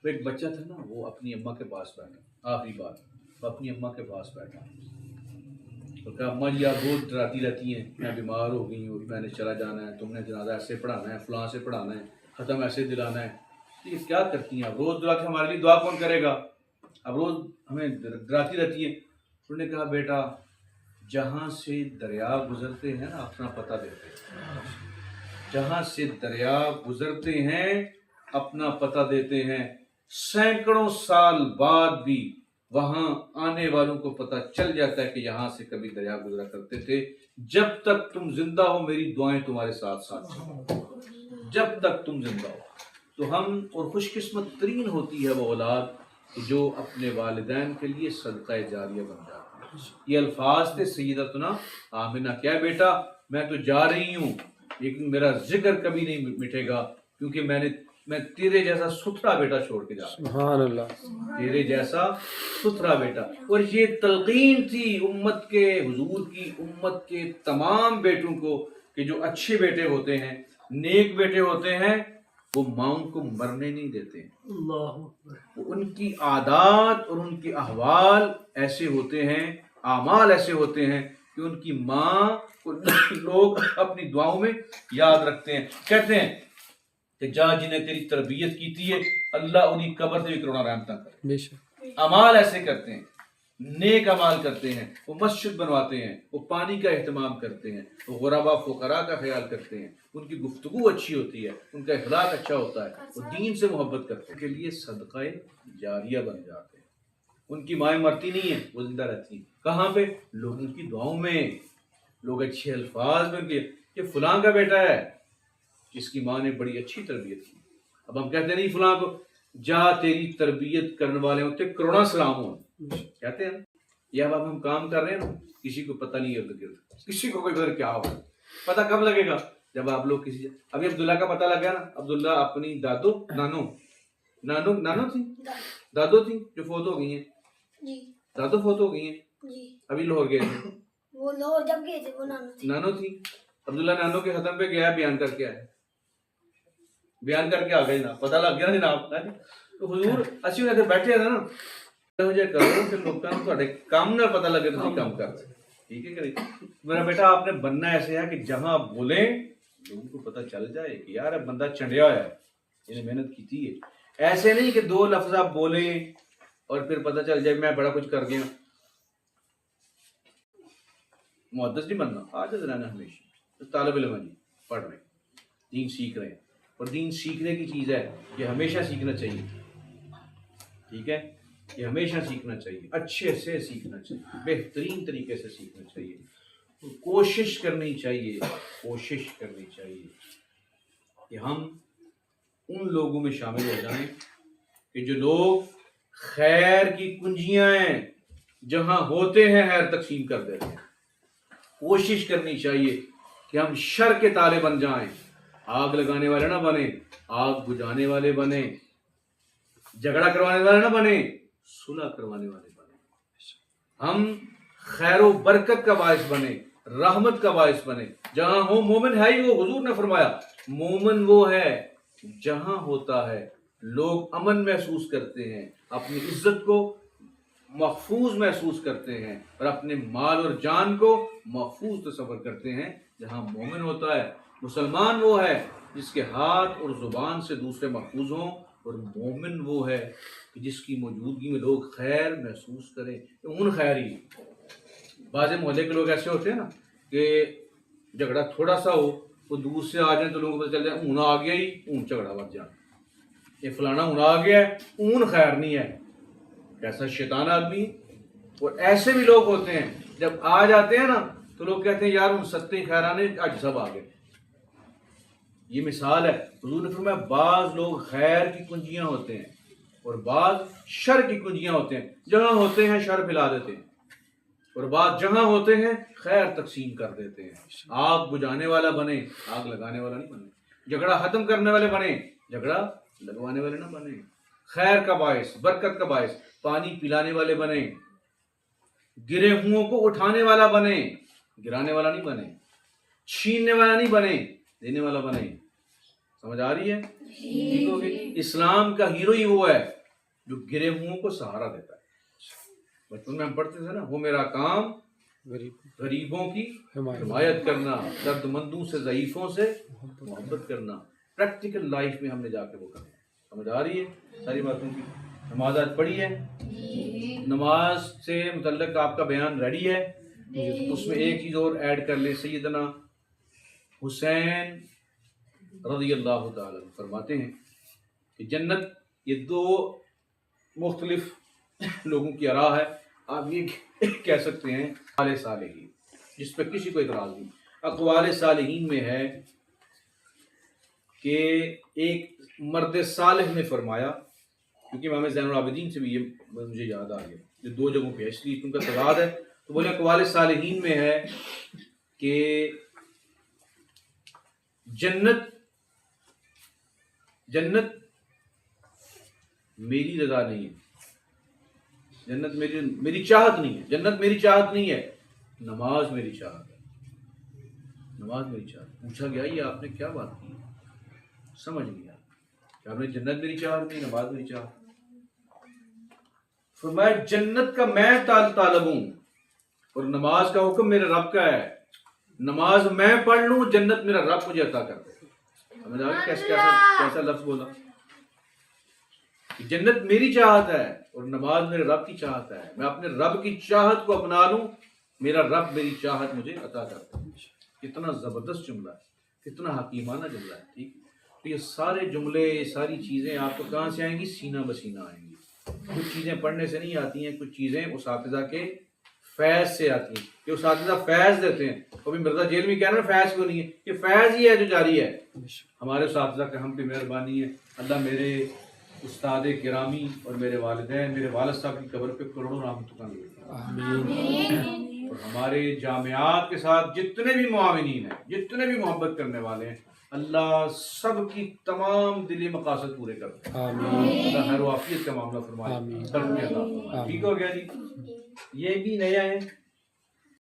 تو ایک بچہ تھا نا، وہ اپنی اماں کے پاس بیٹھا، آخری بار وہ اپنی اماں کے پاس بیٹھا تو کہا اماں جی آپ بہت ڈراتی رہتی ہیں، میں بیمار ہو گئی ہوں، میں نے چلا جانا ہے، تم نے جنازہ ایسے پڑھانا ہے، فلاں سے پڑھانا ہے، ختم ایسے دلانا ہے، یہ کیا کرتی ہیں آپ؟ روز دعا کے ہمارے لیے دعا کون کرے گا؟ اب روز ہمیں ڈراتی رہتی ہیں۔ انہوں نے کہا بیٹا جہاں سے دریا گزرتے ہیں نا اپنا پتہ دیتے ہیں، جہاں سے دریا گزرتے ہیں اپنا پتہ دیتے ہیں، سینکڑوں سال بعد بھی وہاں آنے والوں کو پتہ چل جاتا ہے کہ یہاں سے کبھی دریا گزرا کرتے تھے، جب تک تم زندہ ہو میری دعائیں تمہارے ساتھ ساتھ ہیں، جب تک تم زندہ ہو۔ تو ہم اور خوش قسمت ترین ہوتی ہے وہ اولاد جو اپنے والدین کے لیے صدقہ جاریہ بن جاتی ہے۔ یہ الفاظ تھے سیدتنا آمنہ، کیا بیٹا میں تو جا رہی ہوں لیکن میرا ذکر کبھی نہیں مٹے گا، کیونکہ میں تیرے جیسا ستھرا بیٹا چھوڑ کے جا رہا ہوں، سبحان اللہ، تیرے جیسا ستھرا بیٹا۔ اور یہ تلقین تھی امت کے، حضور کی امت کے تمام بیٹوں کو کہ جو اچھے بیٹے ہوتے ہیں، نیک بیٹے ہوتے ہیں، وہ ماؤں کو مرنے نہیں دیتے ہیں، وہ ان کی عادات اور ان کے احوال ایسے ہوتے ہیں، اعمال ایسے ہوتے ہیں کہ ان کی ماں کو لوگ اپنی دعاؤں میں یاد رکھتے ہیں، کہتے ہیں کہ جا جنہیں تیری تربیت کی تھی ہے اللہ انہیں قبر سے بھی کروڑا رحمتہ کرے۔ بے شک، اعمال ایسے کرتے ہیں، نیک اعمال کرتے ہیں، وہ مسجد بنواتے ہیں، وہ پانی کا اہتمام کرتے ہیں، وہ غربا فقراء کا خیال کرتے ہیں، ان کی گفتگو اچھی ہوتی ہے، ان کا اخلاق اچھا ہوتا ہے، وہ دین سے محبت کرتے ہیں، کے لیے صدقہ جاریہ بن جاتے ہیں۔ ان کی مائیں مرتی نہیں ہیں، وہ زندہ رہتی ہیں، کہاں پہ؟ لوگوں کی دعاؤں میں، لوگ اچھے الفاظ میں کہ فلاں کا بیٹا ہے جس کی ماں نے بڑی اچھی تربیت کی۔ اب ہم کہتے نہیں فلاں کو جا تیری تربیت کرنے والے ہوتے کروڑا سلام ہو، کہتے ہیں نا۔ یا اب ہم کام کر رہے ہیں نا، کسی کو پتہ نہیں ارد گرد، کسی کو کوئی پتہ کیا ہو، پتہ کب لگے گا؟ جب آپ لوگ کسی، ابھی عبداللہ کا پتہ لگ گیا نا، عبداللہ اپنی نانو تھی، دادو تھی جو فوت ہو گئی ہیں، دادو فوت ہو گئی ہیں، ابھی لاہور گئے تھے، وہ لاہور جب گئے تھے وہ نانو تھی، عبداللہ نانو کے ختم پہ گیا، بیان کر کے آئے، بیان کر کے آ گئے نا، پتہ لگ گیا نا جناب۔ تو حضور اسی وجہ سے بیٹھے ہیں نا، کرو کہ لوگوں کو تھوڑے کام نہ پتہ لگے تو کام کر سکتے، ٹھیک ہے کہ میرا بیٹا آپ نے بننا ایسے ہے کہ جہاں آپ بولیں لوگوں کو پتہ چل جائے کہ یار بندہ چنڈیا ہوا ہے، انہیں محنت کی تھی ہے، ایسے نہیں کہ دو لفظ آپ بولیں اور پھر پتہ چل جائے میں بڑا کچھ کر گیا۔ محدث نہیں بننا، عادت رہنا ہمیشہ، طالب علم ہے جی، پڑھ رہے ہیں، دین سیکھ رہے ہیں، اور دین سیکھنے کی چیز ہے، یہ ہمیشہ سیکھنا چاہیے، ٹھیک ہے، یہ ہمیشہ سیکھنا چاہیے، اچھے سے سیکھنا چاہیے، بہترین طریقے سے سیکھنا چاہیے، کوشش کرنی چاہیے، کوشش کرنی چاہیے کہ ہم ان لوگوں میں شامل ہو جائیں کہ جو لوگ خیر کی کنجیاں ہیں جہاں ہوتے ہیں خیر تقسیم کر دیتے ہیں۔ کوشش کرنی چاہیے کہ ہم شر کے تالے بن جائیں، آگ لگانے والے نہ بنیں، آگ بجھانے والے بنیں، جھگڑا کروانے والے نہ بنیں، صلح کروانے والے بنیں، ہم خیر و برکت کا باعث بنیں، رحمت کا باعث بنیں، جہاں ہو مومن ہے ہی وہ، حضور نے فرمایا مومن وہ ہے جہاں ہوتا ہے لوگ امن محسوس کرتے ہیں، اپنی عزت کو محفوظ محسوس کرتے ہیں، اور اپنے مال اور جان کو محفوظ تصور کرتے ہیں، جہاں مومن ہوتا ہے۔ مسلمان وہ ہے جس کے ہاتھ اور زبان سے دوسرے محفوظ ہوں، اور مومن وہ ہے کہ جس کی موجودگی میں لوگ خیر محسوس کریں، اون خیری۔ بعض محلے کے لوگ ایسے ہوتے ہیں نا کہ جھگڑا تھوڑا سا ہو وہ دور سے آ جائیں تو لوگوں کو پتہ چل جائے اون آ گیا ہی، اون جھگڑا بڑھ جائے، یہ فلانا اون آ گیا ہے، اون خیر نہیں ہے، کیسا شیطان آدمی۔ اور ایسے بھی لوگ ہوتے ہیں جب آ جاتے ہیں نا تو لوگ کہتے ہیں یار ان ستے خیرانے آج سب آ گئے۔ یہ مثال ہے، حضور نے فرمایا بعض لوگ خیر کی کنجیاں ہوتے ہیں اور بعض شر کی کنجیاں ہوتے ہیں، جہاں ہوتے ہیں شر پھیلا دیتے ہیں، اور بعض جہاں ہوتے ہیں خیر تقسیم کر دیتے ہیں۔ آگ بجھانے والا بنے، آگ لگانے والا نہیں بنے، جھگڑا ختم کرنے والے بنے، جھگڑا لگوانے والے نہ بنے، خیر کا باعث، برکت کا باعث، پانی پلانے والے بنے، گرے ہوں کو اٹھانے والا بنے، گرانے والا نہیں بنے، چھیننے والا نہیں بنے، دینے والا بنے۔ سمجھ آ رہی ہے؟ ٹھیک ہو گئی. اسلام کا ہیرو ہی وہ ہے جو گرے ہوئوں کو سہارا دیتا ہے. بچپن میں ہم پڑھتے تھے نا، وہ میرا کام غریبوں کی حمایت کرنا، درد مندوں سے، ضعیفوں سے محبت کرنا. پریکٹیکل لائف میں ہم نے جا کے وہ کرنا. سمجھ آ رہی ہے ساری باتوں کی؟ نماز آج پڑھی ہے؟ نماز سے متعلق آپ کا بیان ریڈی ہے؟ اس میں ایک چیز اور ایڈ کر لیں. سیدنا حسین رضی اللہ تعالیٰ عنہ فرماتے ہیں کہ جنت، یہ دو مختلف لوگوں کی آراء ہے، آپ یہ کہہ سکتے ہیں اقوال صالحین، جس پہ کسی کو اعتراض نہیں. اقوال صالحین میں ہے کہ ایک مرد صالح نے فرمایا، کیونکہ امام زین العابدین سے بھی یہ مجھے یاد آ گیا، جو دو جگہوں پہ ہے اس لیے ان کا تضاد ہے. تو بولے اقوال صالحین میں ہے کہ جنت میری رضا نہیں ہے، جنت میری چاہت نہیں ہے، جنت میری چاہت نہیں ہے، نماز میری چاہت ہے، نماز میری چاہت. پوچھا گیا یہ آپ نے کیا بات کی؟ سمجھ گیا کہ آپ نے جنت میری چاہت نہیں، نماز میری چاہت. فرمایا جنت کا میں طالب ہوں اور نماز کا حکم میرے رب کا ہے. نماز میں پڑھ لوں، جنت میرا رب مجھے عطا کر دے. سمجھ آ گیا کیسا لفظ بولا؟ کہ جنت میری چاہت ہے اور نماز میرے رب کی چاہت ہے. میں اپنے رب کی چاہت کو اپنا لوں، میرا رب میری چاہت مجھے عطا کر دے. کتنا زبردست جملہ ہے، کتنا حکیمانہ جملہ ہے. ٹھیک، تو یہ سارے جملے، یہ ساری چیزیں آپ کو کہاں سے آئیں گی؟ سینہ بسینہ آئیں گی. کچھ چیزیں پڑھنے سے نہیں آتی ہیں، کچھ چیزیں اساتذہ کے فیض سے آتی ہیں. یہ اساتذہ فیض دیتے ہیں. کبھی مرزا جیل میں کہہ رہے ہیں فیض کیوں نہیں ہے؟ یہ فیض ہی ہے جو جاری ہے. ہمارے اساتذہ کا ہم پہ مہربانی ہے. اللہ میرے استاد گرامی اور میرے والدین، میرے والد صاحب کی قبر پہ کروڑوں رحمتوں کا آمین. اور ہمارے جامعات کے ساتھ جتنے بھی معاونین ہیں، جتنے بھی محبت کرنے والے ہیں، اللہ سب کی تمام دلی مقاصد پورے کر دے. اللہ خیر و عافیت کا معاملہ فرمائے. ٹھیک ہو گیا جی؟ یہ بھی نیا ہے.